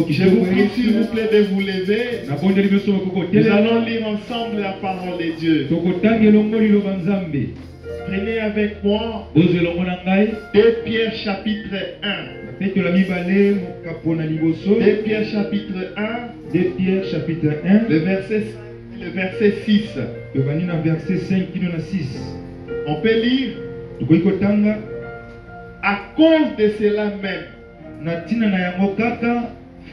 Je vous prie s'il vous plaît de vous lever. Nous allons lire ensemble la parole de Dieu. Prenez avec moi 2 Pierre chapitre 1. 2 Pierre chapitre 1. 2 Pierre chapitre 1. Le verset 6. On peut lire. À cause de cela même,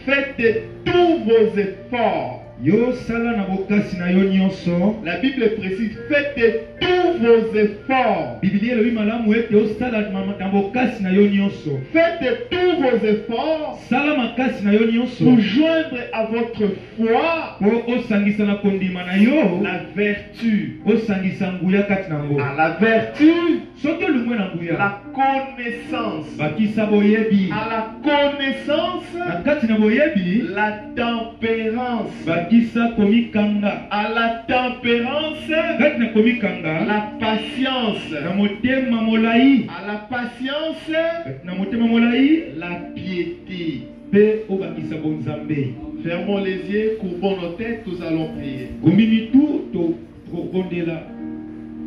faites tous vos efforts. La Bible précise, faites tous vos efforts. Faites tous vos efforts pour joindre à votre foi la vertu. À la vertu, la connaissance. À la connaissance, la tempérance. À la tempérance, la patience. À la patience, la piété. Fermons les yeux, courbons nos têtes, nous allons prier.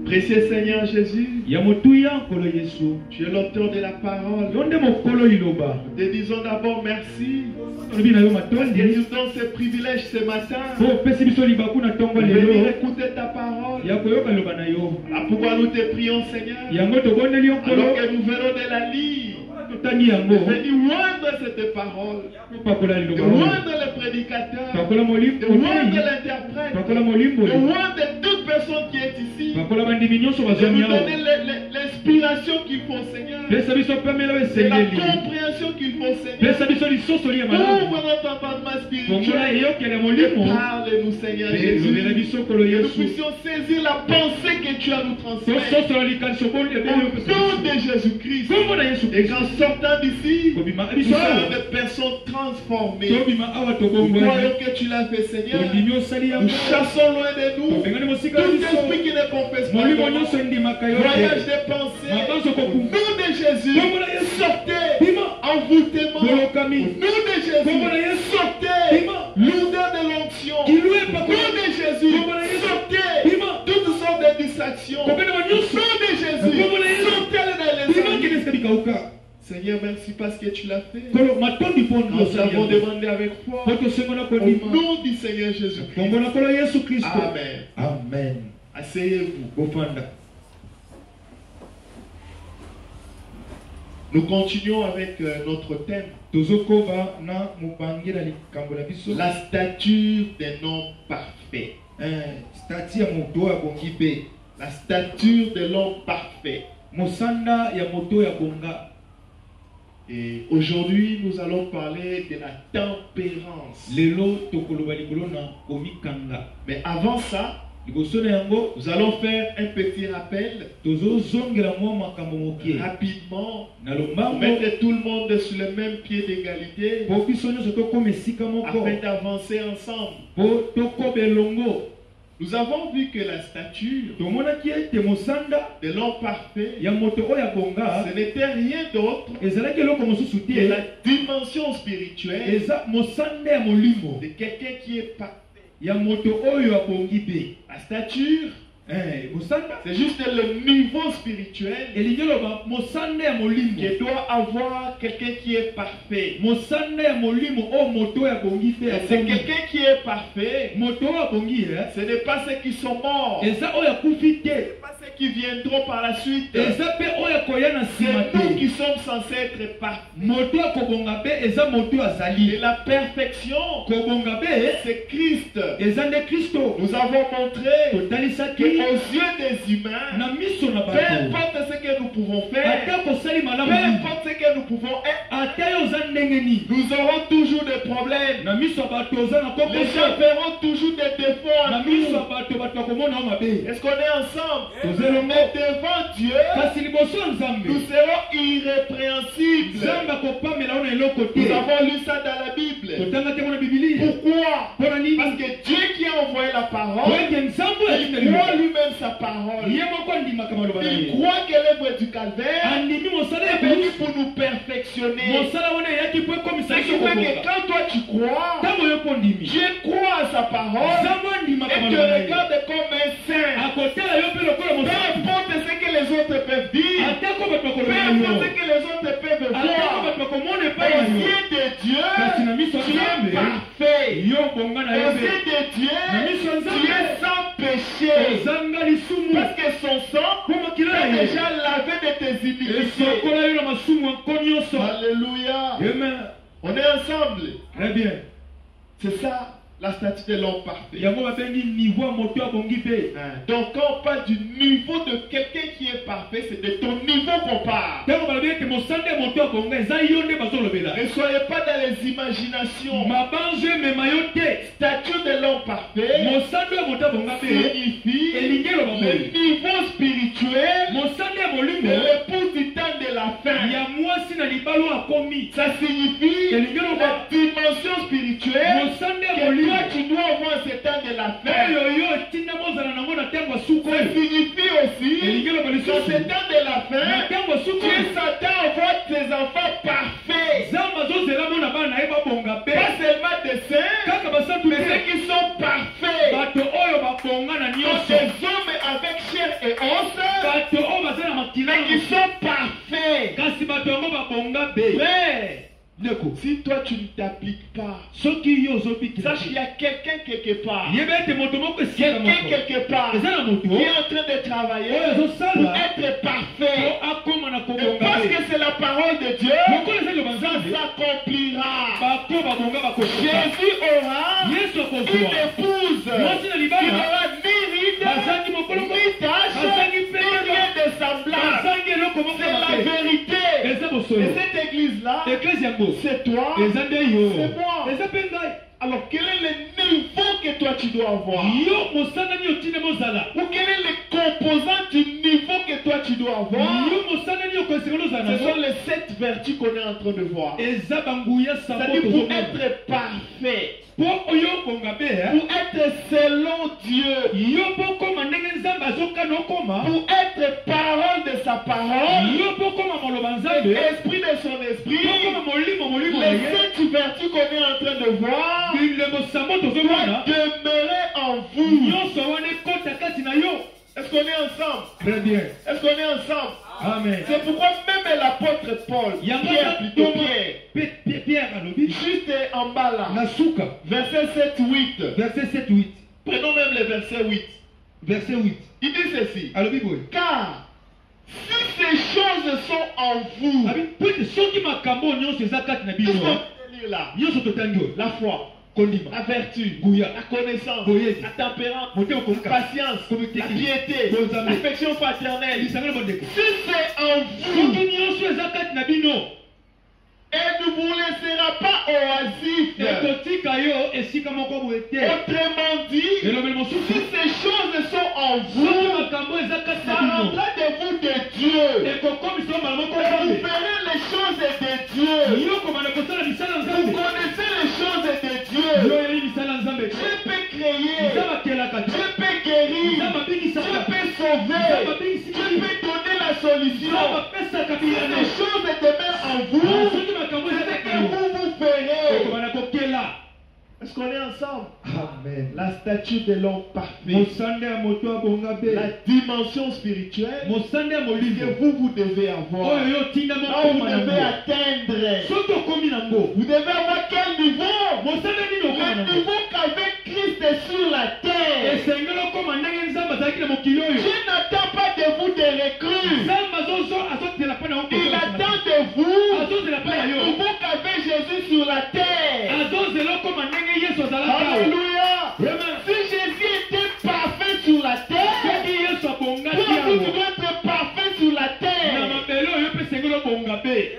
Précieux Seigneur Jésus, tu es l'auteur de la parole. Nous te disons d'abord merci parce que tu donnes ce privilège ce matin de venir écouter ta parole. À pourquoi nous te prions Seigneur, alors que nous venons de la lire, de venir joindre cette parole, de joindre le prédicateur, de joindre l'interprète, de joindre toute personne qui est ici, de nous donner l'inspiration qu'il faut Seigneur, et la compréhension qu'il faut Seigneur. Ouvre notre entendement spirituel et parle-nous Seigneur Jésus, que nous puissions saisir la pensée que tu as nous transmettre au nom de Jésus-Christ, et qu'en sortant d'ici, nous serons des personnes transformées. Nous croyons que tu l'as fait Seigneur. Nous chassons loin de nous tout esprit qui ne confesse pas ton nom. Voyage des pensées, au nom de Jésus, sortez envoûtement, au nom de Jésus, sortez l'odeur de l'onction, au nom de Jésus, sortez toutes sortes de distractions, au nom de Jésus, sortez dans les âmes. Seigneur, merci parce que tu l'as fait. Nous avons demandé avec foi au nom du Seigneur Jésus-Christ. Amen. Amen. Asseyez-vous. Nous continuons avec notre thème. La stature des noms parfaits. La stature de l'homme parfait. Et aujourd'hui, nous allons parler de la tempérance. Mais avant ça, nous allons faire un petit rappel rapidement pour mettre tout le monde sur le même pied d'égalité afin d'avancer ensemble. Nous avons vu que la stature de l'homme parfait, ce n'était rien d'autre que la dimension spirituelle de quelqu'un qui est parfait. La stature, c'est juste le niveau spirituel que doit avoir quelqu'un qui est parfait. C'est quelqu'un qui est parfait. Ce n'est pas ceux qui sont morts. Ce n'est pas ceux qui viendront par la suite. C'est nous qui sommes censés être parfaits. Et la perfection, c'est Christ. Nous avons montré que aux yeux des humains, peu importe ce que nous pouvons faire, peu importe ce que nous pouvons être, nous aurons toujours des problèmes. Les gens verront toujours des défauts en nous. Est-ce qu'on est ensemble? Mais devant Dieu, nous serons irrépréhensibles. Nous avons lu ça dans la Bible. Pourquoi? Parce que Dieu qui a envoyé la parole, il croit lui-même sa parole. Il croit que l'œuvre du calvaire est venue pour nous perfectionner. Ce qui fait que quand toi tu crois, Dieu croit à sa parole et te regarde comme un saint. Peu importe ce que les autres peuvent dire, peu importe ce que les autres peuvent voir, aux yeux de Dieu, tu es parfait. Aux yeux de Dieu, tu es sans péché. Parce que son sang t'a déjà lavé de tes iniquités. Alléluia. On est ensemble. Très bien. C'est ça la statue de l'homme parfait. Donc quand on parle du niveau de quelqu'un qui est parfait, c'est de ton niveau qu'on parle. Ne soyez pas dans les imaginations. Statue de l'homme parfait signifie le niveau spirituel de l'épouse du temps de la fin. Ça signifie la dimension spirituelle que toi tu dois avoir ce temps de la fin. Ça signifie aussi dans ce temps de la fin, tu s'attends à voir tes enfants parfaits. Pas seulement des saints, mais ceux qui sont parfaits. Des hommes avec chair et os, mais qui sont parfaits. Mais si toi tu ne t'appliques pas, sache qu'il y a quelqu'un quelque part, quelqu'un quelque part qui est en train de travailler pour être parfait. Et parce que c'est la parole de Dieu, ça s'accomplira. Jésus aura une épouse qui n'aura ni ride, ni tache, ni rien de semblable. C'est la vérité. Et cette église-là, c'est toi, c'est moi. Alors quel est le niveau que toi tu dois avoir? Ou quel est le composant du niveau que toi tu dois avoir? Ce sont les 7 vertus qu'on est en train de voir. C'est-à-dire pour être parfait, pour être selon Dieu, pour être parole de sa parole, esprit de son esprit, les 7 vertus qu'on est en train de voir doivent demeurer en vous. Est-ce qu'on est ensemble? Très bien. Est-ce qu'on est ensemble? Amen. C'est pourquoi même l'apôtre Paul, Pierre, juste en bas là, verset 7-8. Prenons même le verset 8. Verset 8. Il dit ceci. Car si ces choses sont en vous, qu'est-ce qu'on lire là? La foi, la vertu, la connaissance, la tempérance, la patience, la piété, l'affection fraternelle. Si c'est en vous, elle ne vous laissera pas oisif. Autrement dit, si ces choses sont en vous, ça rendra de vous de Dieu. Et vous verrez les choses de Dieu. Vous connaissez les choses de Dieu. Dieu peut créer, Dieu peut guérir, Dieu peut sauver, Dieu peut donner la solution. Si les choses demeurent en vous, c'est que vous ferez. Est-ce qu'on est ensemble? Amen. La statue de l'homme parfait, la dimension spirituelle que vous devez avoir, vous devez atteindre. Vous devez avoir quel niveau? Le niveau qu'avec Christ est sur la terre. Dieu n'attend pas de vous des recrues. Il attend de vous le niveau qu'avait Jésus sur la terre. Alléluia. Si Jésus était parfait sur la terre, toi vous devez être parfait sur la terre.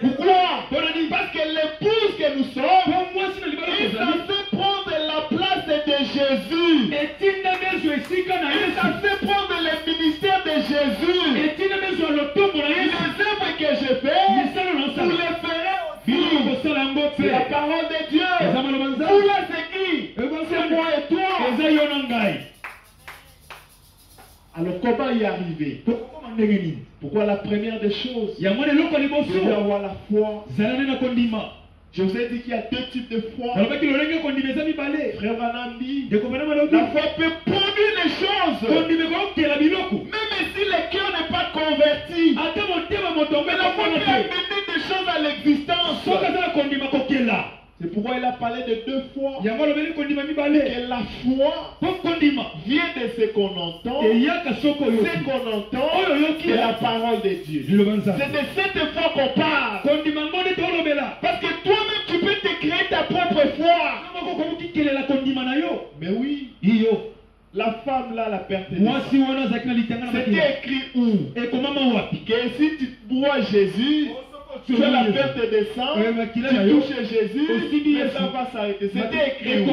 Pourquoi? Parce que l'épouse que nous sommes est censée prendre la place de Jésus. Il est censé prendre le ministère de Jésus. Les œuvres que je fais, vous les ferez aussi. C'est la parole de Dieu. Vous là c'est qui? C'est moi et toi. Alors comment y arriver? Pourquoi la première des choses, vous devez avoir la foi. Je vous ai dit qu'il y a deux types de foi. Frère Branham dit, la foi peut produire les choses. Même si le cœur n'est pas converti, mais la foi peut amener des choses à l'existence. C'est pourquoi il a parlé de deux fois. Que la foi vient de ce qu'on entend. Ce qu'on entend, c'est la parole de Dieu. C'est de cette foi qu'on parle. Parce que toi-même, tu peux te créer ta propre foi. Mais oui, la femme là, la perte de sang. C'était écrit où? Que si tu bois Jésus, tu as la perte de sang, tu touches Jésus, mais ça va s'arrêter. C'était écrit où?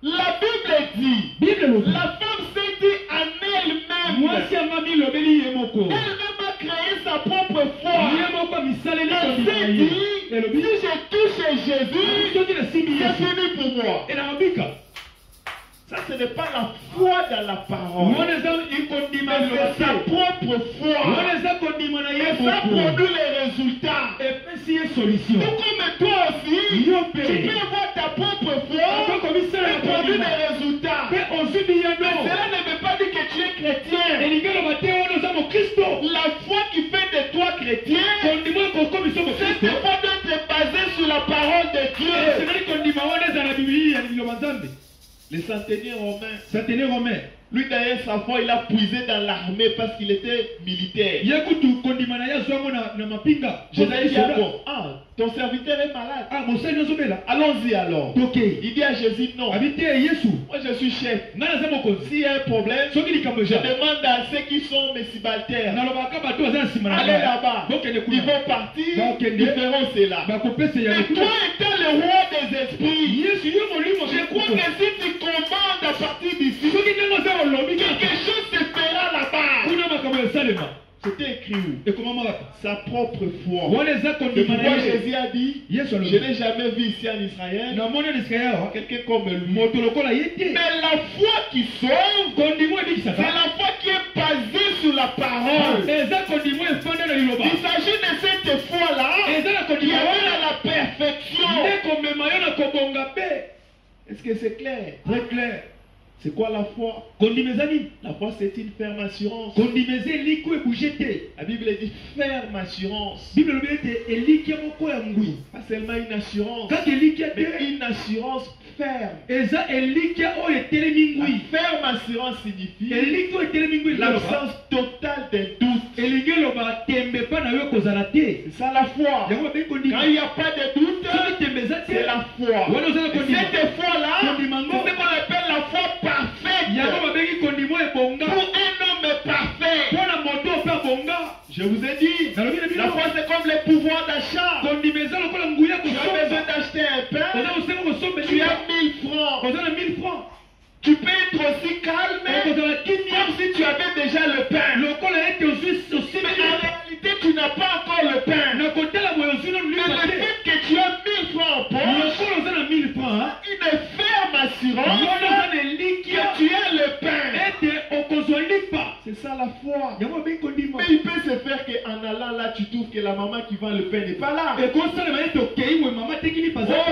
La Bible dit, la femme s'est dit en elle-même. Elle-même a créé sa propre foi. Elle s'est dit, si je touche Jésus, c'est fini pour moi. Ça, ce n'est pas la foi dans la parole. Mais c'est sa propre foi. Et ça produit les résultats. Tout comme toi aussi, tu peux avoir ta propre foi et produire des résultats. Mais cela ne veut pas dire que tu es chrétien. La foi qui fait de toi chrétien, cette foi doit être basée sur la parole de Dieu. Le centenier romain, lui d'ailleurs sa foi il a puisé dans l'armée parce qu'il était militaire. Je lui dit bon, ton serviteur est malade. Allons-y alors. Il dit à Jésus non. Moi je suis chef. S'il y a un problème, je demande à ceux qui sont mes subalternes. Allez là-bas. Ils vont partir. Ils feront cela. Mais toi étant le roi des esprits, je crois que si tu commandes à partir d'ici, quelque chose se fera là-bas. C'était écrit où? Sa propre foi. C'est pourquoi Jésus a dit, je n'ai jamais vu ici en Israël quelqu'un comme lui. Mais la foi qui sauve, c'est la foi qui est basée sur la parole. Il s'agit de cette foi-là qui amène à la perfection. Est-ce que c'est clair? Très clair. C'est quoi la foi? La foi, c'est une ferme assurance. La Bible dit ferme assurance. Pas seulement une assurance, mais une assurance ferme. La ferme assurance signifie l'absence totale de doute. C'est ça la foi. Quand il n'y a pas de doute, c'est la foi. Et cette foi-là, c'est ce qu'on appelle la foi parfaite. Pour un homme parfait. Je vous ai dit, la foi c'est comme le pouvoir d'achat. Tu as besoin d'acheter un pain, tu as 1000 francs. Tu peux être aussi calme comme si tu avais déjà le pain. Mais en réalité, tu n'as pas encore le pain. Mais le fait que tu as 1000 francs en poche, une ferme assurance que tu as le pain. C'est ça la foi. Mais il peut se faire qu'en allant là, tu trouves que la maman qui vend le pain n'est pas là. Oh,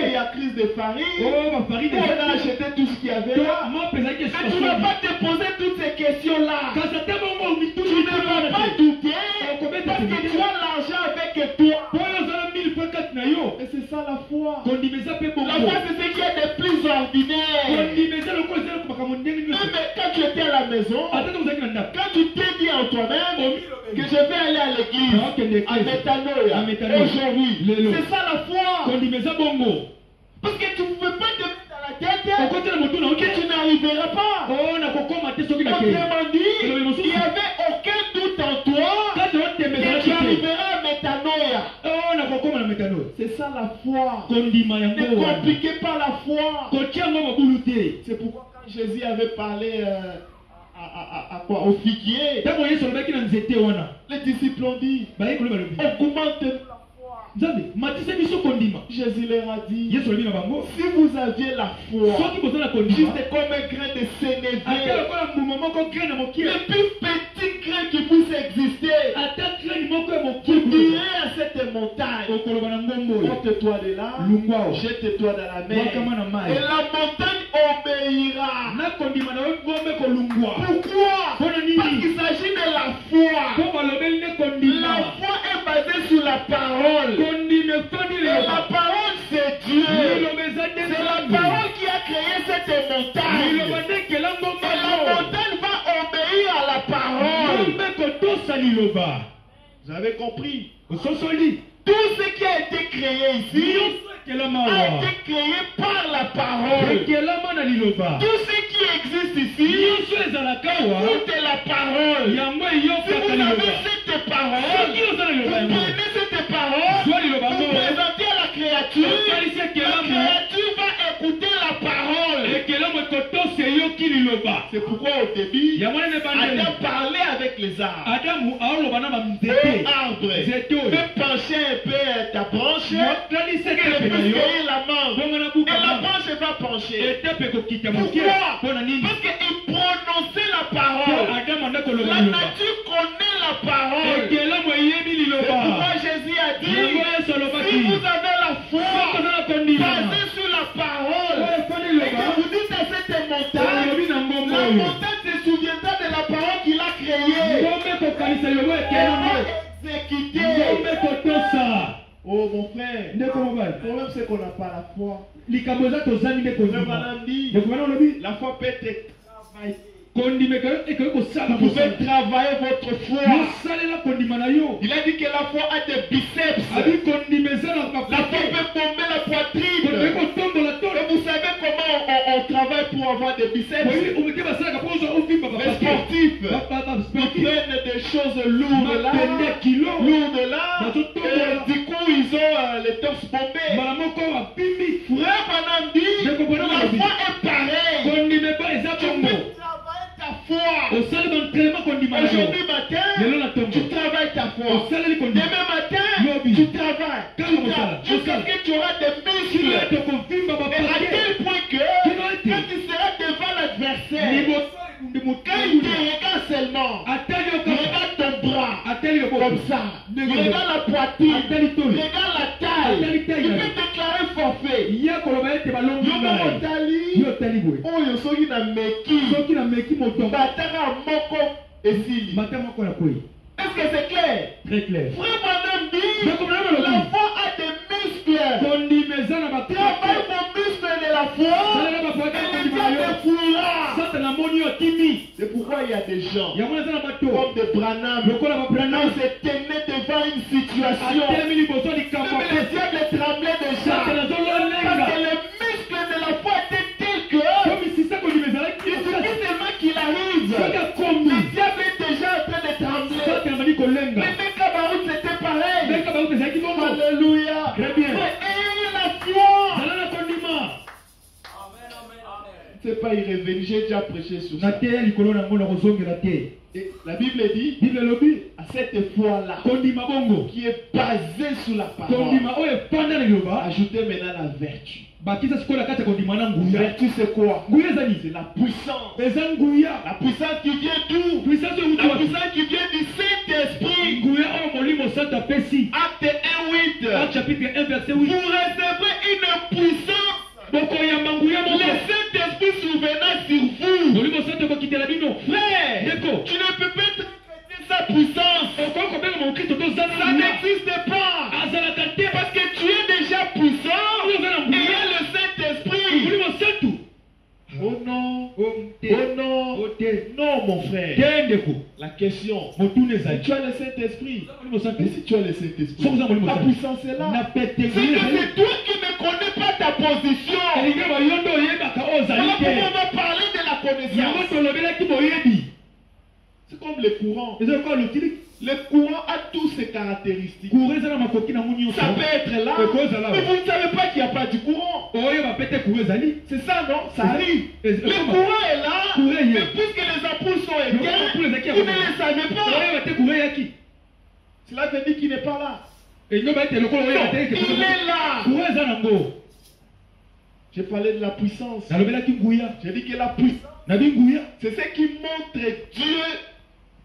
il y a crise de farine. On a acheté tout ce qu'il y avait là. Mais tu ne vas pas te poser toutes ces questions-là. Tu ne vas pas douter parce que tu as l'argent avec toi. Et c'est ça la foi. La foi, c'est ce qu'il y a de plus ordinaire. Même quand tu étais à la maison, quand tu t'es dit en toi-même que je vais aller à l'église, à Metanoia, aujourd'hui, c'est ça la foi. Parce que tu ne pouvais pas te mettre dans la tête que tu n'arriveras pas. Autrement dit, il n'y avait aucun doute en toi que tu arriveras à Metanoia. C'est ça la foi. Ne compliquez pas la foi. C'est pourquoi quand Jésus avait parlé à quoi? Au figuier, les disciples ont dit, augmentez la foi. Jésus leur a dit, si vous aviez la foi, juste comme un grain de sénévé, le plus petit petit grain qui puisse exister, tu dirais à cette montagne, ôte-toi de là, jette-toi dans la mer, et la montagne obéira. Pourquoi? Parce qu'il s'agit de la foi. La foi est basée sur la parole. Et la parole, c'est Dieu. C'est la parole qui a créé cette montagne. Et la montagne va obéir à la parole. Vous avez compris? Tout ce qui a été créé ici a été créé par la parole. Tout ce qui existe ici, écoutez la parole. Si vous avez cette parole, vous prenez cette parole, vous présentez à la créature, la créature va écouter la parole. C'est pourquoi au début, Adam parlait avec les arbres. Arbre, fais pencher un peu ta branche, et la main, et la branche va pencher. Pourquoi? Parce qu'il prononçait la parole. La nature connaît la parole. C'est pourquoi Jésus a dit, si vous avez la foi basée sur la parole, et que vous dites à cette montagne, la montagne se souviendra de la parole qu'il a créée. Oh mon frère, le problème c'est qu'on n'a pas la foi. Madame dit, la foi peut être travaillée. Vous pouvez travailler votre foi. Il a dit que la foi a des biceps. La foi peut bomber la poitrine. Et vous savez comment on travaille pour avoir des biceps? Les sportifs prennent des choses lourdes là, et du coup ils ont les torses bombés. Frère Madame dit, la foi est pareille. Foi. Aujourd'hui matin, tu travailles ta foi. Demain matin, tu travailles. Jusqu'à ce que tu auras des muscles. Et à tel point que quand tu seras devant l'adversaire, quand il te regarde seulement, il regarde ton bras comme ça, il regarde la poitrine, il regarde la taille, il peut déclarer forfait. Oyo soki na meki bataka moko esili. Est-ce que c'est clair? Très clair. Frère Madame dit, la foi a des muscles. Travaille vos muscles de la foi, et les diables fuira. C'est pourquoi il y a des gens comme des Branham qui se tenaient devant une situation. Même les diables tremblaient déjà. Parce que les muscles de la foi étaient tels que il suffit seulement qu'il arrive. Le diable est déjà en train de trembler. Mais Mekabarut c'était pareil. Alléluia. Très bien. Ayez la foi. C'est pas y revenir, j'ai déjà prêché sur ça. Et la Bible dit, à cette foi-là, qui est basée sur la parole, ajoutez maintenant la vertu. Vertu c'est quoi? C'est la puissance. La puissance qui vient d'où? La puissance qui vient du Saint-Esprit. Acte 1:8. Chapitre 1 verset 8. Vous recevrez une puissance. Le Saint-Esprit survenant sur vous. Frère, tu ne peux pas traiter sa puissance. Ça n'existe pas. Parce que tu es déjà puissant. Et il y a le Saint-Esprit. Oh non. Oh non. Non mon frère. La question. Tu as le Saint-Esprit. Mais si tu as le Saint-Esprit, la puissance est là. C'est que c'est toi qui ne connais pas ta position. Voilà pourquoi on va parler de la connaissance. C'est comme le courant. Le courant a toutes ses caractéristiques. Ça peut être là. Mais vous ne savez pas qu'il n'y a pas du courant. C'est ça, non? Ça arrive. Le courant est là. Mais puisque les ampoules sont égales, vous ne les savez pas. Cela veut dire qu'il n'est pas là. Il est là. J'ai parlé de la puissance. J'ai dit que la puissance, c'est ce qui montre Dieu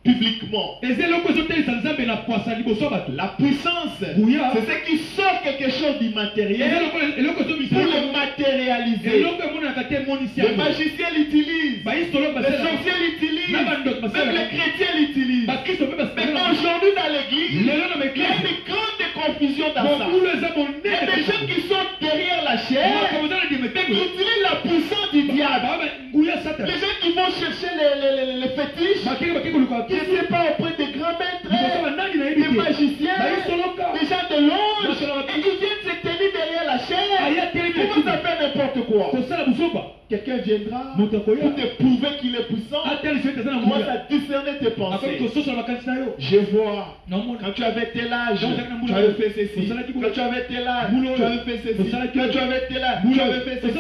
publiquement. La puissance, c'est ce qui sort quelque chose d'immatériel pour le matérialiser. Le magicien l'utilise, les sorciers l'utilisent, même les chrétiens l'utilisent. Mais aujourd'hui dans l'église, il y a une grande confusion dans ça. Il y a des gens qui sont derrière la chair, qui utilisent la puissance du diable. Les gens qui vont chercher les fétiches, qui ne sont pas auprès des grands maîtres, des magiciens, des gens de l'ange, et qui viennent se tenir derrière la chair. Comment ça fait n'importe quoi? Quelqu'un viendra pour te prouver qu'il est puissant. Commence à discerner tes pensées. Je vois, quand tu avais tel âge, tu avais fait ceci. Quand tu avais tel âge, tu avais fait ceci. Quand tu avais tel âge, tu avais fait ceci.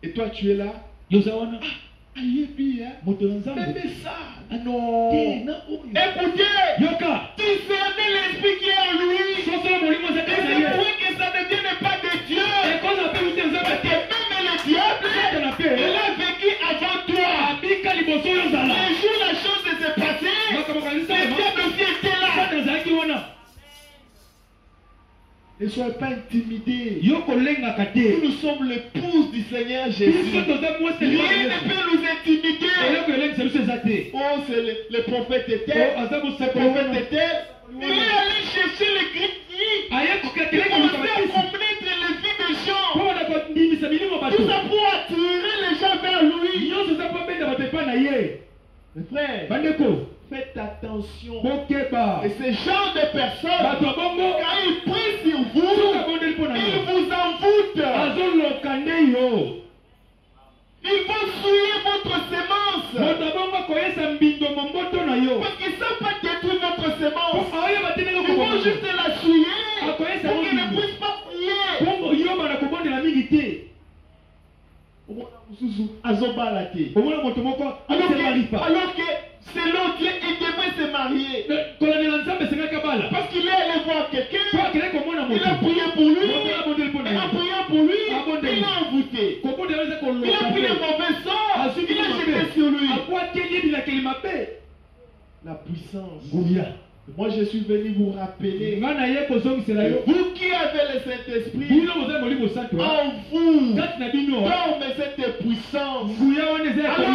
Et toi, tu es là. Même ça. Non. Écoutez, discernez l'esprit qui est en lui. Et c'est pour que ça ne vienne pas de Dieu. Parce que même le diable, il a vécu avant toi. Les jours la chose s'est passée, le diable aussi était là. Ne soyez pas intimidés. Nous sommes l'épouse du Seigneur Jésus. Rien ne peut nous intimider. Oh, c'est le prophète était. Le prophète était. Il est allé chercher les Grecs. Il commençait à commettre les vies des gens. Tout ça pour attirer les gens vers lui. Mes frères, faites attention. Et ce genre de personnes, quand ils prient sur vous, ils vous envoûtent. Ils vont souiller votre semence. Parce qu'ils ne savent pas détruire votre semence. Ils vont juste la souiller pour qu'ils ne puissent pas prier. Alors que selon Dieu, il devait se marier. Parce qu'il est allé voir quelqu'un, il a prié pour lui, et en priant pour lui, il l'a envoûté. Il a pris le mauvais sort, il a jeté sur lui. La puissance. Moi je suis venu vous rappeler, vous qui avez le Saint-Esprit en vous, dorme cette puissance. Alors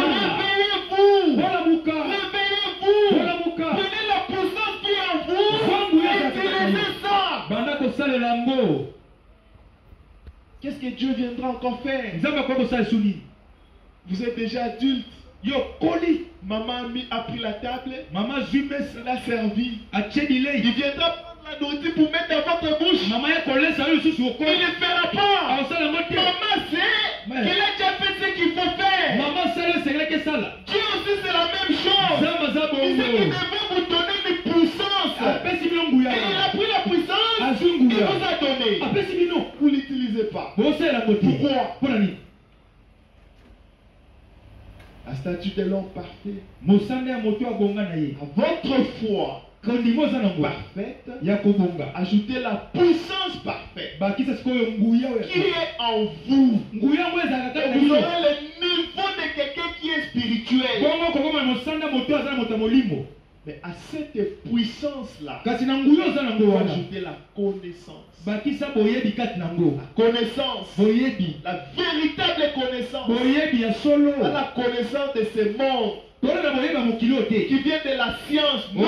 réveillez-vous, prenez la puissance qui est en vous et utilisez ça. Qu'est-ce que Dieu viendra encore faire? Vous êtes déjà adulte. Maman a pris la table, maman l'a servi. Il viendra prendre la nourriture pour mettre dans votre bouche. Il ne le fera pas. Maman sait qu'il a déjà fait ce qu'il faut faire. Dieu aussi c'est la même chose. Il sait qu'il devait vous donner une puissance. Et il a pris la puissance, il vous a donné. Vous ne l'utilisez pas. Pourquoi? La statue de l'homme parfait. À votre foi parfaite, ajoutez la puissance parfaite qui est en vous. Et vous aurez le niveau de quelqu'un qui est spirituel. Mais à cette puissance-là, ajoutez la connaissance. La connaissance, la véritable connaissance, la connaissance de ce monde qui vient de la science. Non.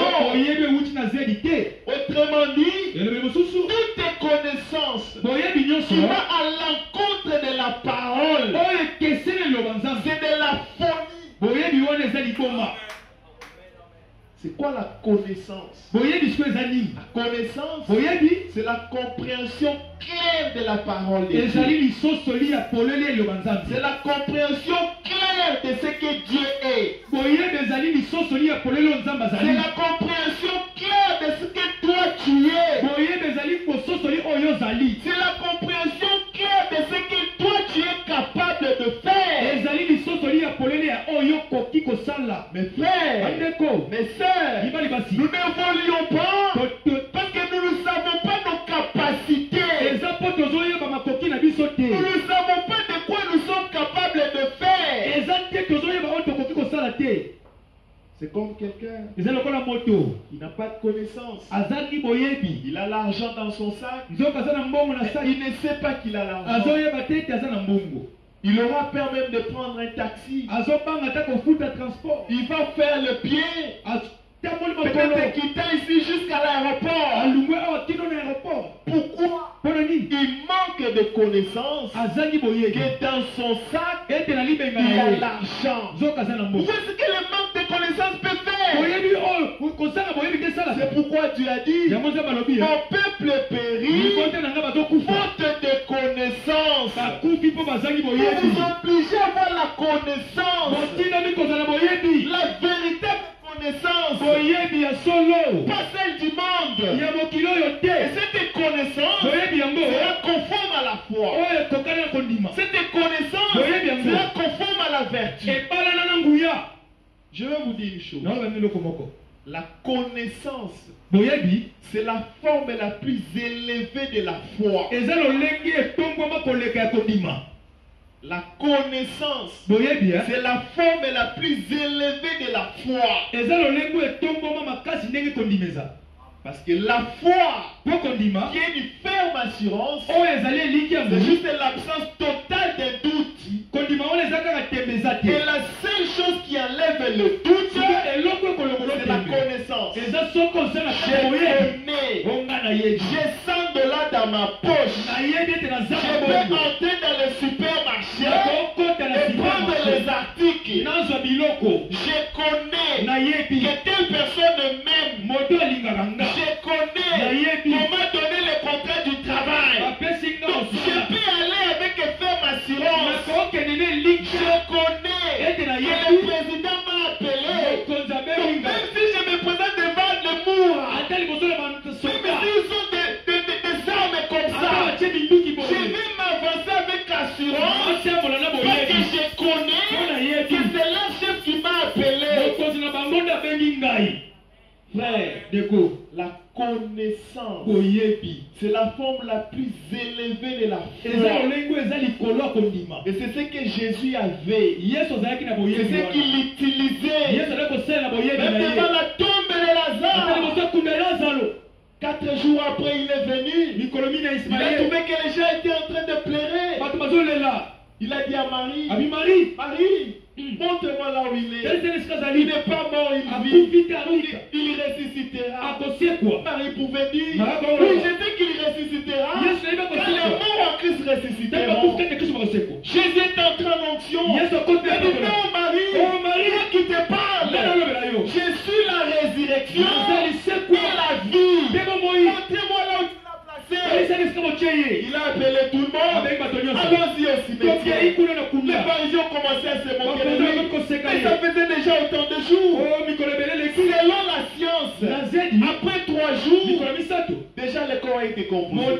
Autrement dit, toute connaissance qui va à l'encontre de la parole, c'est de la folie. C'est quoi la connaissance? La connaissance, c'est la compréhension claire de la parole de Dieu. C'est la compréhension claire de ce que Dieu est. C'est la compréhension claire de ce que toi tu es. C'est la compréhension claire de ce que toi tu es capable de faire. Mes frères, mes sœurs, nous n'évoluons pas parce que nous ne savons pas nos capacités. Nous ne savons pas de quoi nous sommes capables de faire. C'est comme quelqu'un qui n'a pas de connaissance. Il a l'argent dans son sac. Il ne sait pas qu'il a l'argent. Il aura peur même de prendre un taxi. Il va faire le pied. Peut-être quitter ici jusqu'à l'aéroport. Pourquoi? Il manque de connaissances. Que dans son sac, il y a l'argent. Pourquoi est-ce que le manque de connaissances peut faire? C'est pourquoi Dieu a dit, mon peuple périt faute de connaissances. Pour vous obliger à avoir la connaissance, la véritable connaissance, pas celle du monde. Et cette connaissance sera conforme à la foi. Cette connaissance sera conforme à la vertu. Je vais vous dire une chose. La connaissance, c'est la forme la plus élevée de la foi. La connaissance, c'est la forme la plus élevée de la foi. Parce que la foi, qui est une ferme assurance, c'est juste l'absence totale de doute. Et la seule chose qui enlève le doute, c'est la connaissance. Je connais, j'ai 100 $ dans ma poche. Je peux entrer dans le supermarché et prendre les articles. Je connais que telle personne m'aime. Je connais comment donner le contrat du travail. Donc, je peux aller avec ferme assurance. Je connais que le président m'a appelé. Donc, même si je me présente devant le mur, même s'ils ont des armes comme ça, je vais m'avancer avec assurance. Parce que je connais que c'est leur chef qui m'a appelé. Frère, la connaissance, c'est la forme la plus élevée de la foi. Et c'est ce que Jésus avait. C'est ce qu'il utilisait. Même devant la tombe de Lazare. 4 jours après, il est venu. Il a trouvé que les gens étaient en train de pleurer. Il a dit à Marie, Marie, montre-moi là où il est. Il n'est pas mort, il vit. Il ressuscitera. Marie pouvait dire, oui, je sais qu'il ressuscitera. Quand les morts en Christ ressusciteront. Jésus est entré en onction. Il dit, non, Marie, moi qui te parle, je suis la résurrection et la vie. Montrez-moi là où tu l'as placé. Il a appelé tout le monde. Allons-y au cimetière. Les pharisiens ont commencé à se moquer de lui. Mais ça faisait déjà autant de jours. Selon la science, après 3 jours, déjà le corps a été composé.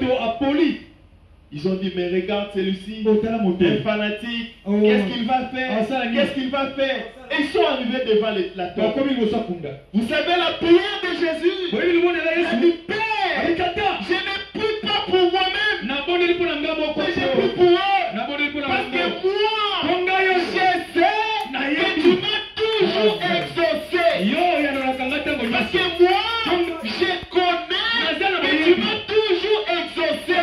Ils ont dit, mais regarde celui-ci, un fanatique, qu'est-ce qu'il va faire? Qu'est-ce qu'il va faire? Et ils sont arrivés devant la tombe. Vous savez la prière de Jésus? Il a dit, Père, je ne prie pas pour moi-même, mais je prie pour eux. Parce que moi, je sais que tu m'as toujours exaucé. Parce que moi, je connais que tu m'as toujours exaucé.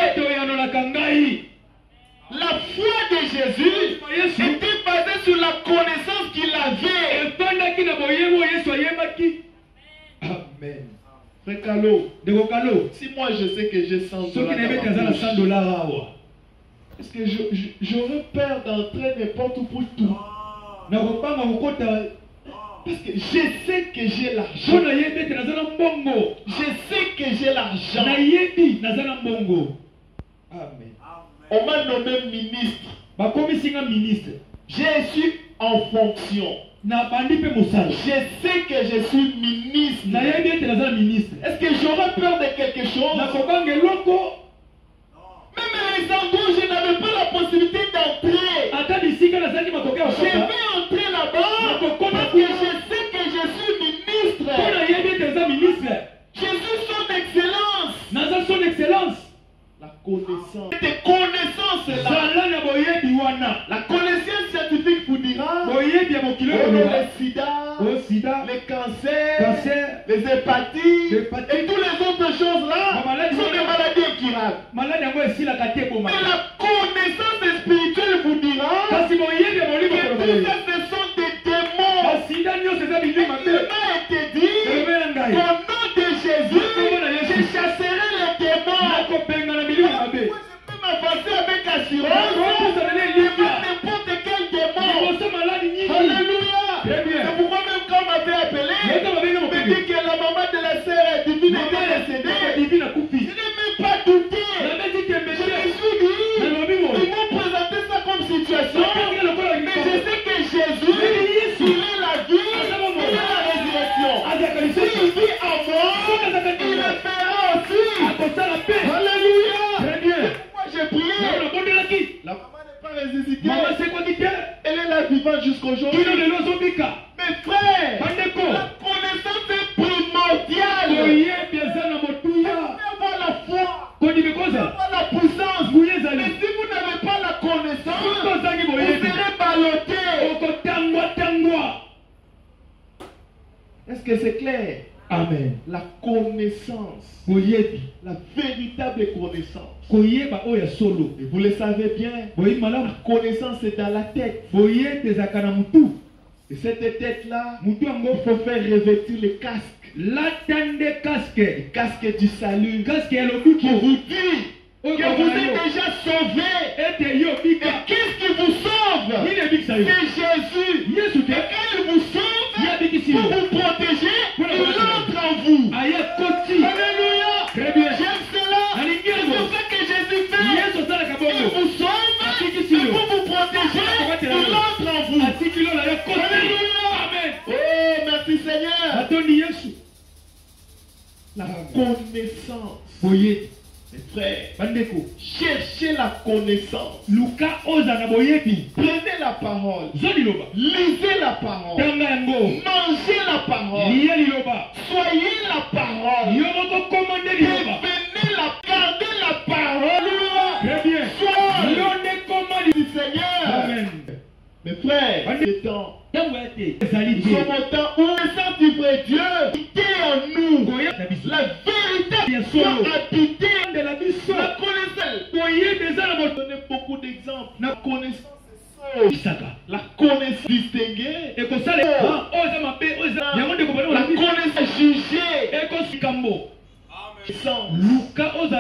La foi de Jésus était basée sur la connaissance qu'il avait. Amen. Frère Kalo, si moi je sais que j'ai 100 $, est-ce que j'aurais peur d'entrer n'importe où pour tout? Parce que je sais que j'ai l'argent. Je sais que j'ai l'argent. Amen. On m'a nommé ministre. Je suis en fonction. Je sais que je suis ministre. Est-ce que j'aurais peur de quelque chose? Même les endroits où je n'avais pas la possibilité d'entrer, je vais entrer là-bas parce que je sais que je suis ministre. Jésus, son excellence. La connaissance. Cette connaissance-là. La connaissance scientifique vous dira le sida, le cancer, l'hépatite et toutes les autres choses là sont des maladies incurables. Mais la connaissance spirituelle vous dira que tout ça, ce sont des démons. Il m'a été dit qu'au nom de Jésus, je chasserai les démons. Je peux m'avancer avec assurance n'importe quel démon. Alléluia. C'est pourquoi même quand on m'avait appelé, on m'a dit que la maman de la sœur divine était décédée. Je n'ai même pas douté. Je me suis dit, ils m'ont présenté ça comme situation. Mais je sais que Jésus, il est la vie, il est la résurrection. S'il vit en moi, il le fera aussi. Alléluia. Pourquoi j'ai prié? La maman n'est pas ressuscitée. Elle est là vivante jusqu'aujourd'hui. Mes frères, la connaissance est primordiale. Avoir la foi, avoir la puissance. Mais si vous n'avez pas la connaissance, vous serez ballotté. Est-ce que c'est clair? Amen. La connaissance, la véritable connaissance. Et vous le savez bien, la connaissance est dans la tête. Et cette tête-là, il faut faire revêtir le casque. Le casque du salut. Qui vous dit que vous êtes déjà sauvé. Et qu'est-ce qui vous sauve? C'est Jésus. Et quand il vous sauve, pour vous protéger, il entre en vous. Alléluia. J'aime cela. C'est ça que Jésus fait. Il vous sauve et pour vous protéger, il entre en vous. Alléluia. Amen. Oh, merci Seigneur. La connaissance. Mes frères, cherchez la connaissance. Prenez la parole. Lisez la parole. Mangez la parole. Soyez la parole. Devenez la gardez la parole. Soyez du Seigneur. Amen. Mes frères, nous sommes au temps où le sang du vrai Dieu était en nous. La vérité soit habitée. La connaissance. On donne beaucoup d'exemples. La connaissance. La connaissance distinguée. La connaissance jugée. La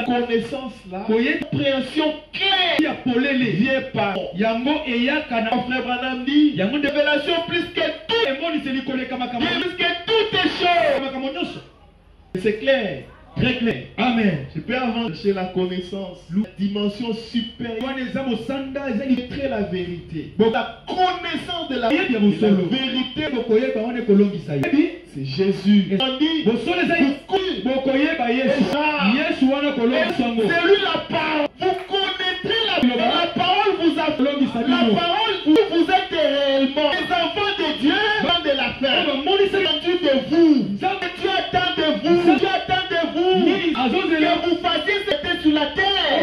connaissance là, compréhension claire vient par frère Branham dit, révélation plus que toutes choses. C'est clair, très clair. Amen. Je peux avancer la connaissance, la dimension supérieure, montrer la vérité. Donc la connaissance de la vérité, c'est Jésus. On dit, c'est lui la parole. Vous connaîtrez la parole. La parole vous a la parole vous êtes réellement les enfants de Dieu, de la fête. De vous. Dieu attend de vous. Dieu attend de vous. Que vous fassiez ce que sur la terre.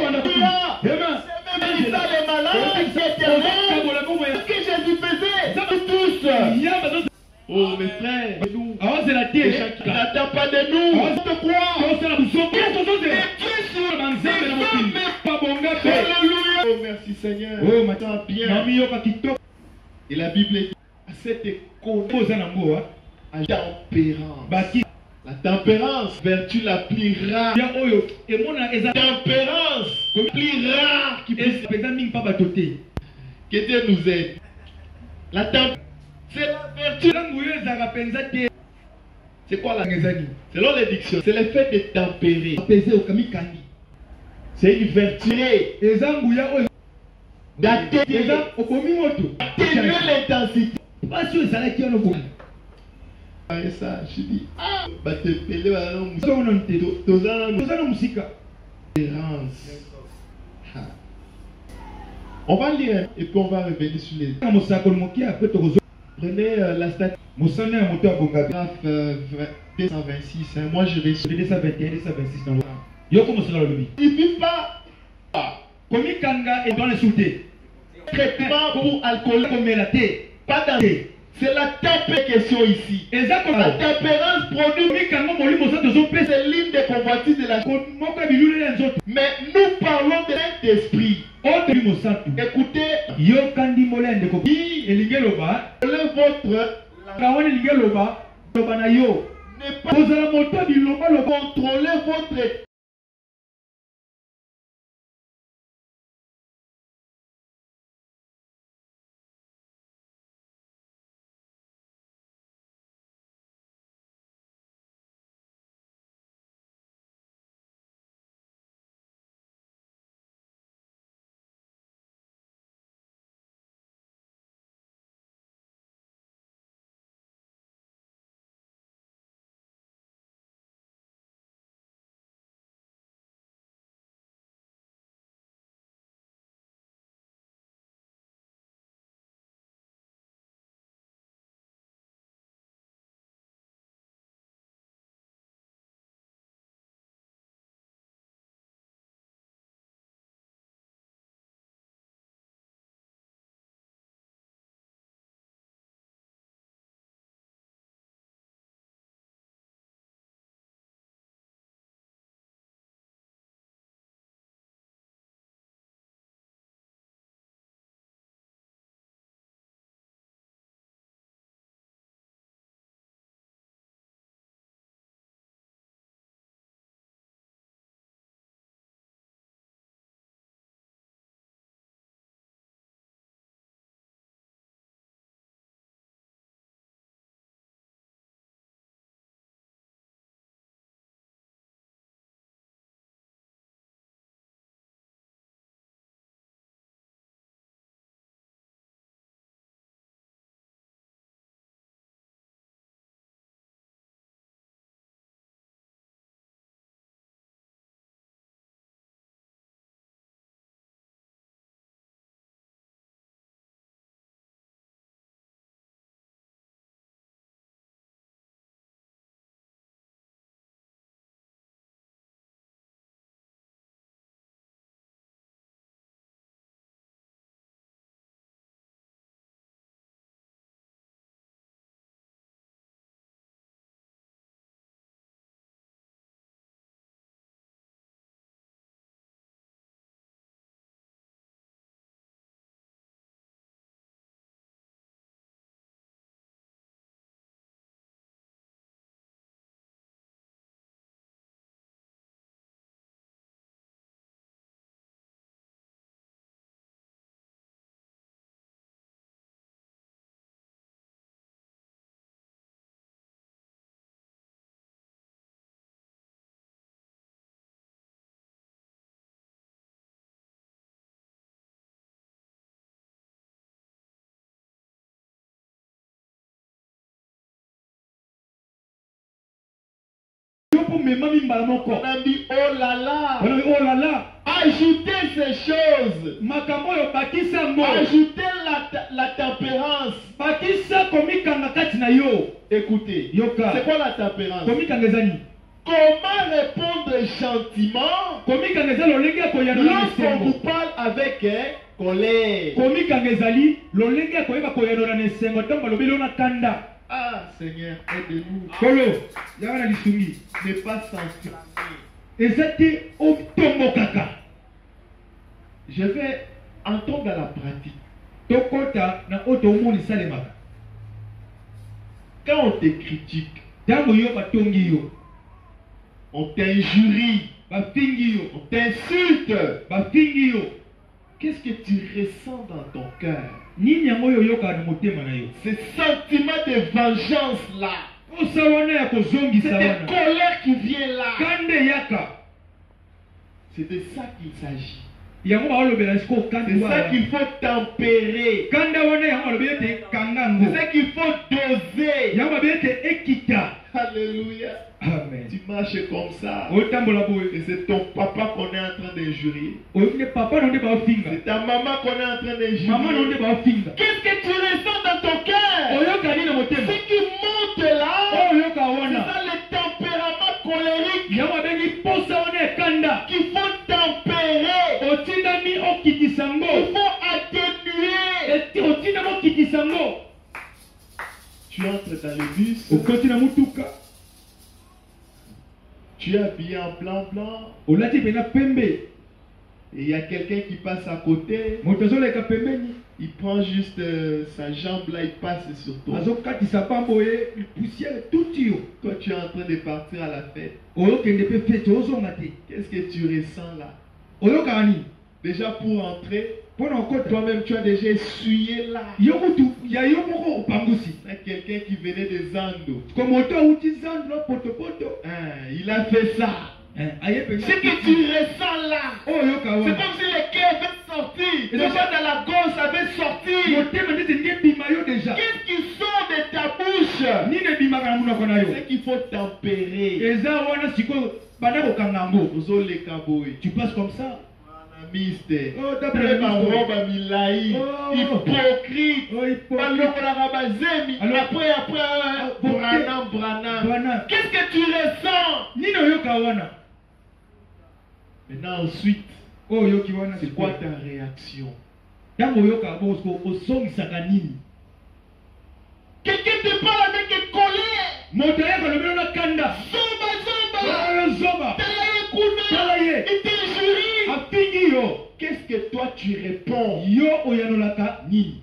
C'est même ça les malades. Ce que Jésus faisait. Tous. Oh mes frères, n'attends pas de nous. On te croit. Alléluia. Oh merci Seigneur. Oh maintenant bien. Et la Bible dit à cette tempérance. La tempérance, vertu la plus rare. Tempérance, plus rare qui puisse. Que Dieu nous aide. La tempérance. C'est la vertu. C'est quoi la ngezani? Selon les dictions, c'est le fait de tempérer. C'est une vertu. D'atténuer l'intensité. Ça, je dis, on va lire et puis on va revenir sur les. Prenez la statistique. Paragraphe 226. Moi je vais sur 221 226 dans le. Il ne vit pas. Traitement pour alcool. Pas dans. C'est la question ici. La tempérance produit c'est l'hymne de convoitise de la chose. Mais nous parlons de l'esprit. Écoutez, n'est pas contrôler votre on a dit oh là là. Ajoutez ces choses. Ajoutez la tempérance. Écoutez, c'est quoi la tempérance? Comment répondre gentiment lorsqu'on vous parle avec colère? Ah Seigneur, aide-nous. Ne pas censurer. Je vais entendre dans la pratique. Quand on te critique, on t'injurie, on t'insulte, qu'est-ce que tu ressens dans ton cœur? Ce sentiment de vengeance là, cette colère qui vient là, c'est de ça qu'il s'agit. C'est ça qu'il faut tempérer. C'est ça qu'il faut doser. Alléluia. Amen. Tu marches comme ça. Et c'est ton papa qu'on est en train d'injurier. C'est ta maman qu'on est en train d'injurier. Qu'est-ce que tu ressens dans ton cœur? Ce qui monte là, c'est ça le tempérament colérique qu'il faut tempérer. Il faut atténuer. Tu entres dans le bus. okoti na mutuka Tu es habillé en blanc. olati pena pembe Et il y a quelqu'un qui passe à côté. moto azoleka pembeni Il prend juste sa jambe là, il passe sur toi. azokatisa pambo ye poussière tuti yo Toi, tu es en train de partir à la fête. oyokende mpe fete ozonga te Qu'est-ce que tu ressens là? oyokaka nini Déjà pour entrer, mpona okota toi-même tu as déjà essuyé là. yo kutu ya yo moko opangusi Il y a quelqu'un qui venait de Zando. ko moto awuti zandlo potopoto Il a fait ça. aye penza Ce que tu ressens là, oyoka c'est wana comme si le cœur avait sorti. Déjà dans la gorge, ça avait sorti. motema ndeti ndenge ebima yo deja Qu'est-ce qui sort de ta bouche? nini ebimaka na munoko na yo C'est qu'il faut tempérer. eza wana sikoyo banda kokanga yango Ozoleka boy. tu passes comme ça Miste. Oh, t'as Très pris ma la robe à Milaï. Oh. Hypocrite. Oh, hypocrite. Baloko la zemi. Alors, Après, Branham. Branham. Qu'est-ce que tu ressens? nini oyoka wana Maintenant, ensuite, oyo oyoki wana c'est quoi ta réaction? ntango oyoka bosko osongisaka nini Quelqu'un te parle avec colère. moto ayaka lobelo na kanda zoba tala ye Il t'injurie. afingi yo Qu'est-ce que toi tu réponds? yo oyanolaka nini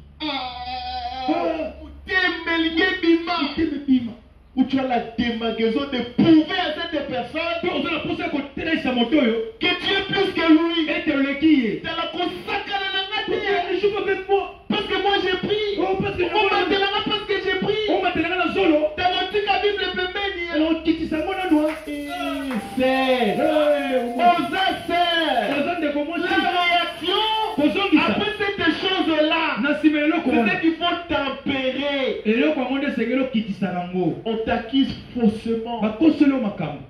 Bima. Où tu as la démagaison de prouver à cette personne mpe ozala mposa kotelesa moto oyo que tu es plus que lui. ete oleki ye T'as la consacrée dans la joue avec moi parce que moi j'ai pris. oh parce que On m'attendra parce que j'ai pris. omatelanga na zolo T'as menti la Bible pembeni. okitisa ngo na noa C'est. Osa c'est. oza ndeko mwasi La réaction kozongisa après cette chose-là, na nsima eloko c'est wana ce qu'il faut tempérer. eloko yango nde esengeli okitisa yango On t'accuse faussement. bakoseli yo makambo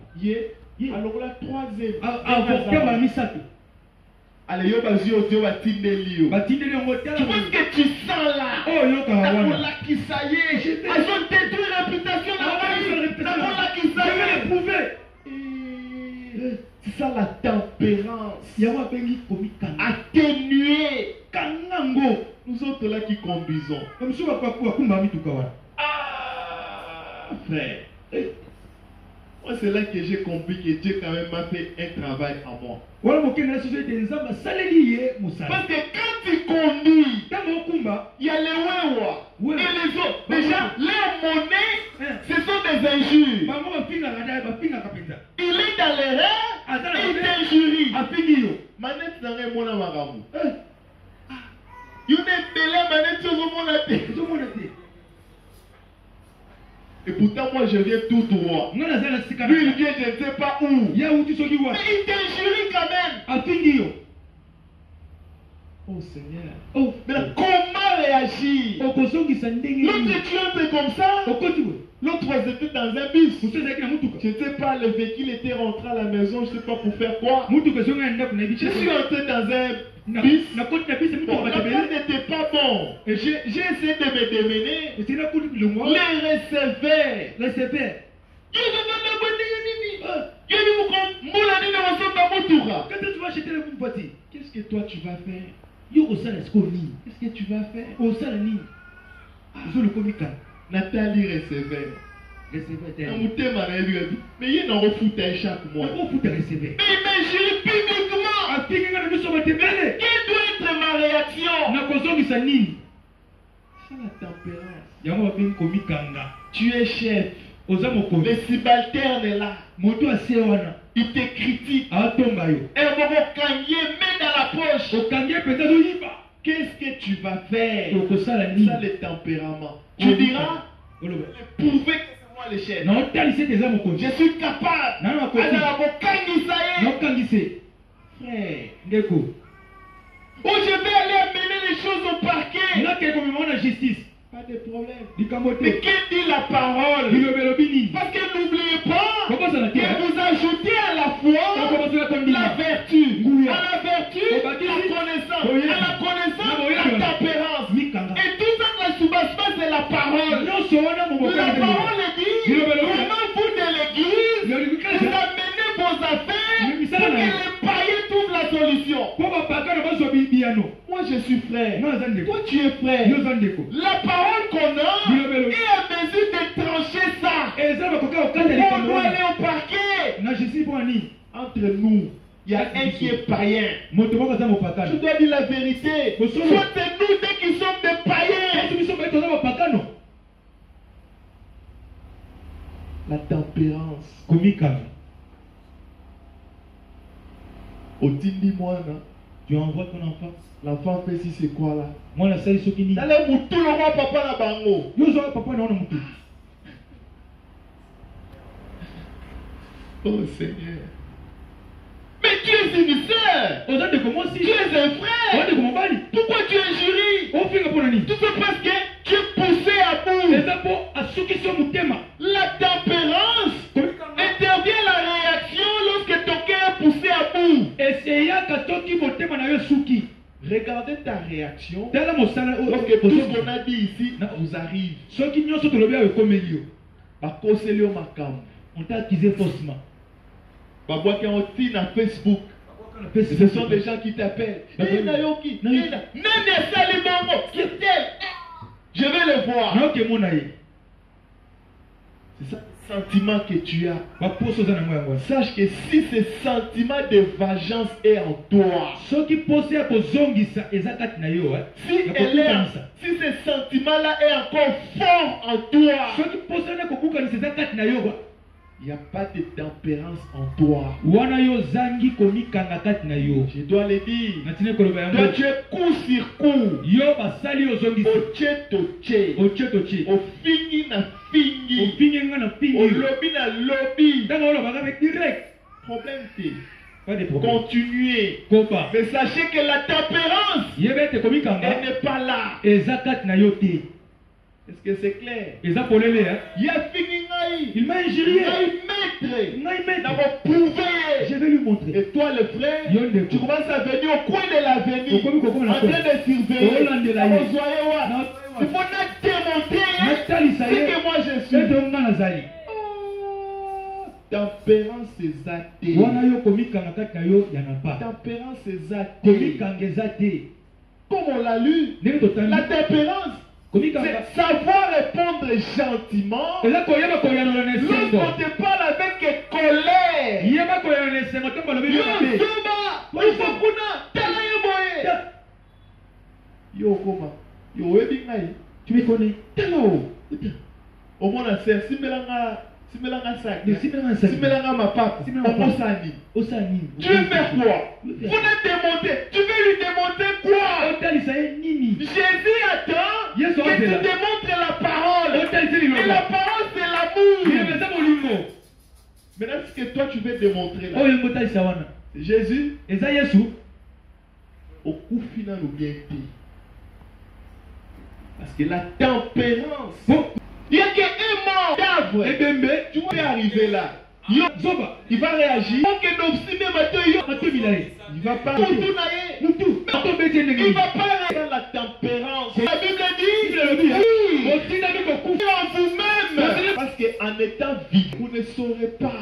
Alors la troisième. avoka bala misato Allez, yo bazi yo batindeli yo. batindeli yango Tu vois ce que tu sens là? oyokaka wana Nakolakisa ye. Ils ont détruit la réputation je Nakolakisa vais ye. l'éprouver C'est ça la tempérance. yango abengi komikanga Atténuer. kangango Nous autres là qui conduisons. mosusu bakumba mituka wana Frère. Moi c'est là que j'ai compris que Dieu quand même m'a fait un travail à moi. wana mokende na société nzambe asaleli ye mosala Parce que quand tu conduis, ntango okumba il y a les wewa Ouais. et les autres. Déjà, leur monnaie, ce sont des injures. bango bapingaka mpenza Il est dans l'erreur et il t'injurie. apingi yo Manette n'a rien mon amaramu. Il y a une manette sur mon tête. ozomona te Et pourtant, moi je viens tout droit. nga naza na sika Lui il vient, je ne sais pas où. ye awuti soki Mais wana il t'injurie quand même. apingi yo Oh Seigneur. oh Mais là, comment réagir? okozongisa ndenge L'autre nini client est comme ça. okoti we L'autre était dans un bus. mosu ezalaki na mutuka Je ne sais pas, le véhicule était rentré à la maison, je ne sais pas pour faire quoi. mutuka ezonga na ndako na yebi Je suis entré dans un bis bus. nakoti na bisi Bon, mutuka la batebele place n'était pas bon. Et j'ai essayé de me démener. esili nakoti longwa Les receveurs. receveur quand tu vas acheter une voiture Qu'est-ce que toi tu vas faire? yo osala sikoyo nini Qu'est-ce que tu vas faire? osala nini ozolokomika Nathalie receveur. receveur te Mais il y a un refoutage chaque mois. ofuta receveur Mais m'injurie publiquement. apingi nga na biso batebele Quelle doit être ma réaction? nakozongisa nini C'est la tempérance. yango babengi komikanga Tu es chef. oza mokonzi Les subalternes là, moto ase wana ils te critiquent. atomba yo Et on va gagner main dans la poche. okangi mpenza ozoyiba Qu'est-ce que tu vas faire? okosala Ça nini le tempérament. Tu diras, oloba prouver que c'est moi le chef. naotalisa ete eza mokonzi Je suis capable. nano makoki Alors, Frère, naokangise ndeko où je vais aller amener les choses au parquet. nakei komema na justice Pas de problème. likambo Mais te qui dit la parole? bilobelobi nini Parce que n'oubliez pas kokosala te que vous ajoutez à la foi okobosela tondima la vertu. Nguya. À la vertu, Au baptême. la connaissance. Oui. À la connaissance, Oui. la tempérance. mikanga Et tout ça, la soubassement, c'est la parole. nyonso wana La parole dit, Bilobelobi. comment vous de l'église, vous amenez vos affaires pour que les païens trouvent la solution. po bapaka na bazwa biyano Moi, je suis frère. nga aza ndeko Toi, tu es frère. yo oza ndeko La parole qu'on a Bilobelobi. est à mesure doit aller au parquet. Entre nous, il y a un qui est païen. Je dois dire la vérité. Soit c'est nous dès qu'ils sont des païens. La tempérance. Dis-moi, tu envoies ton enfant. L'enfant fait si c'est quoi là? Moi la salle sokini. Allez moutou le roi papa la bango. Yo zo papa na on moutou. Oh Seigneur. Mais tu es émissaire. Tu es un frère. Pourquoi tu es jury? Tu fais parce que tu es poussé à bout. La tempérance intervient la réaction lorsque ton cœur est poussé à bout. Regardez ta réaction lorsque tout ce qu'on a dit ici vous arrive. On t'a accusé faussement. Facebook. Ce sont des gens qui t'appellent. Je vais le voir. C'est ça le sentiment que tu as. Sache que si ce sentiment de vengeance est en toi, si ce sentiment-là est encore fort en toi, il n'y a pas de tempérance en toi. Je dois le dire. Toi, tu es coup sur coup. Au fini na fini. Au lobby na lobby. Problème c'est continuez. Mais sachez que la tempérance, elle n'est pas là. Est-ce que c'est clair? Il m'a injurié. Je vais lui montrer. Et toi le frère, tu commences à venir au coin de l'avenue en train de surveiller. Il faut démontrer ce que moi je suis. Tempérance c'est athée. Tempérance c'est athée. Comme on l'a lu, la tempérance, c'est savoir répondre gentiment lorsqu'on te parle avec colère. Tu me connais. Au moins la sœur, si Simelanga sac. Simelanga ma pape. Osani. Tu veux faire quoi? Vous démonter. Tu veux lui démontrer quoi? Jésus attend que tu démontres la parole. Et la parole c'est l'amour. Maintenant ce que toi tu veux démontrer là. Jésus. Au coup final ou bien. Parce que la tempérance. Il y a qu'un mort d'arbre. Tu vas arriver là. Il va réagir. Il va pas réagir. Il va pas réagir la tempérance. La Bible dit oui. En vous-même. Parce qu'en étant vide, vous ne saurez pas.